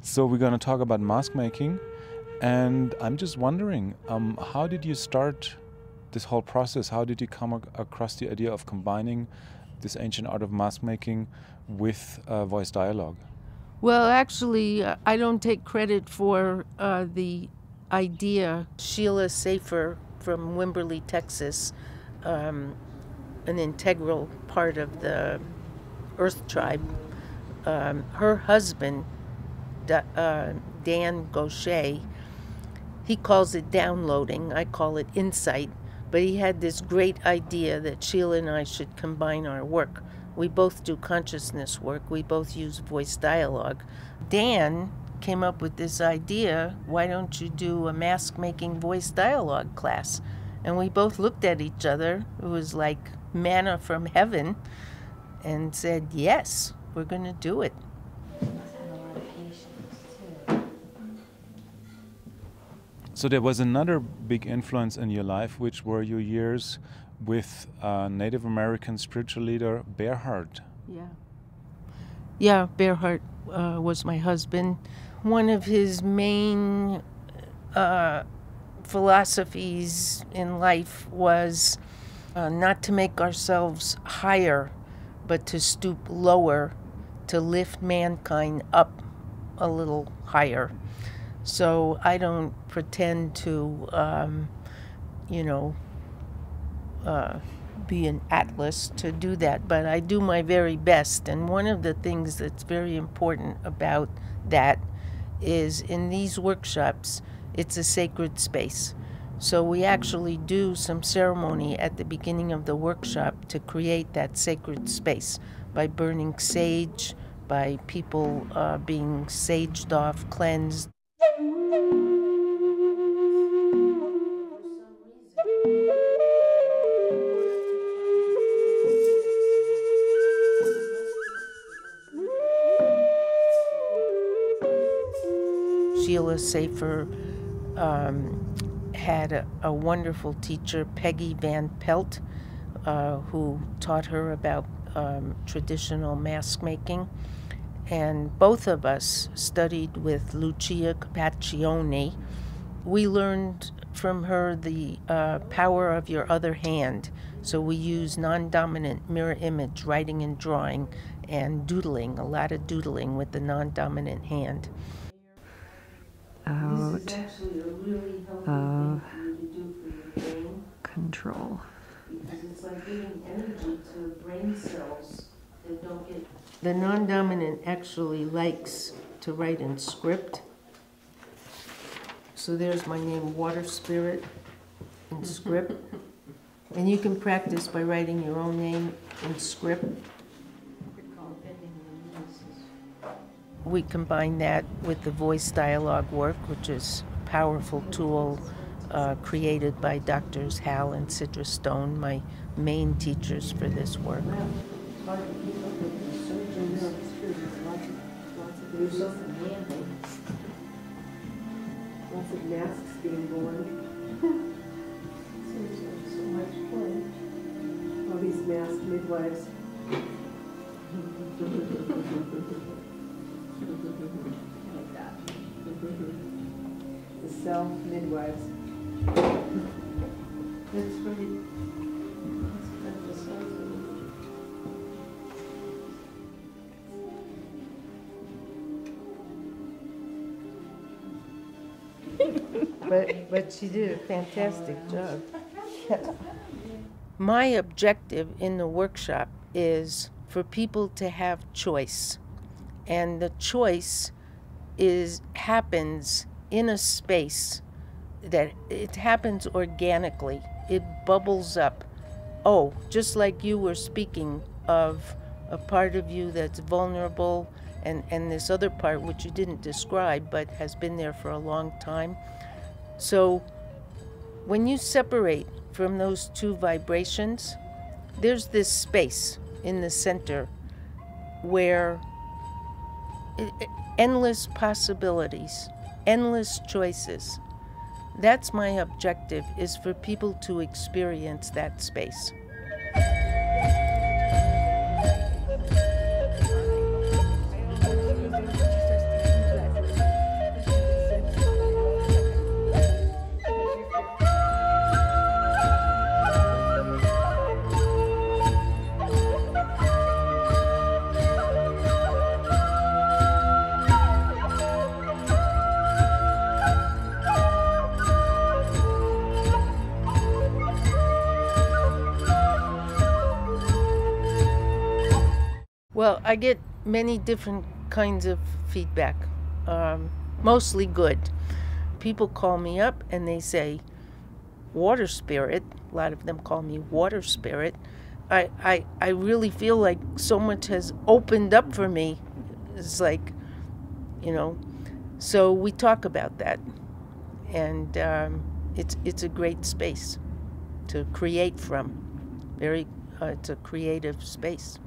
So we're going to talk about mask making, and I'm just wondering, how did you start this whole process? How did you come across the idea of combining this ancient art of mask making with voice dialogue? Well, actually, I don't take credit for the idea. Sheila Safer from Wimberley, Texas, an integral part of the Earth Tribe, her husband, Dan Gaucher, he calls it downloading, I call it insight, but he had this great idea that Sheila and I should combine our work. We both do consciousness work, we both use voice dialogue. Dan came up with this idea, why don't you do a mask-making voice dialogue class? And we both looked at each other, it was like manna from heaven, and said, yes, we're going to do it. So there was another big influence in your life, which were your years with Native American spiritual leader Reinhard. Yeah, Reinhard was my husband. One of his main philosophies in life was not to make ourselves higher, but to stoop lower, to lift mankind up a little higher. So I don't pretend to, be an atlas to do that, but I do my very best. And one of the things that's very important about that is in these workshops, it's a sacred space. So we actually do some ceremony at the beginning of the workshop to create that sacred space by burning sage, by people being saged off, cleansed. Sheila Safer had a wonderful teacher, Peggy Van Pelt, who taught her about traditional mask making. And both of us studied with Lucia Capaccioni. We learned from her the power of your other hand. So we use non-dominant mirror image, writing and drawing, and doodling, a lot of doodling with the non-dominant hand. Out of control. Because it's like giving energy to brain cells that don't get... The non-dominant actually likes to write in script. So there's my name, WaterSpirit, in script. And you can practice by writing your own name in script. We combine that with the voice dialogue work, which is a powerful tool created by Drs. Hal and Sidra Stone, my main teachers for this work. Lots of masks being worn. So much fun. All these masked midwives. Like that. The self midwives. That's right. But she did a fantastic job. My objective in the workshop is for people to have choice. And the choice happens in a space that it happens organically. It bubbles up. Oh, just like you were speaking of a part of you that's vulnerable and this other part which you didn't describe but has been there for a long time. So when you separate from those two vibrations, there's this space in the center where endless possibilities, endless choices. That's my objective, is for people to experience that space. Well, I get many different kinds of feedback, mostly good. People call me up and they say, Water Spirit. A lot of them call me Water Spirit. I really feel like so much has opened up for me. It's like, so we talk about that. And it's a great space to create from. It's a creative space.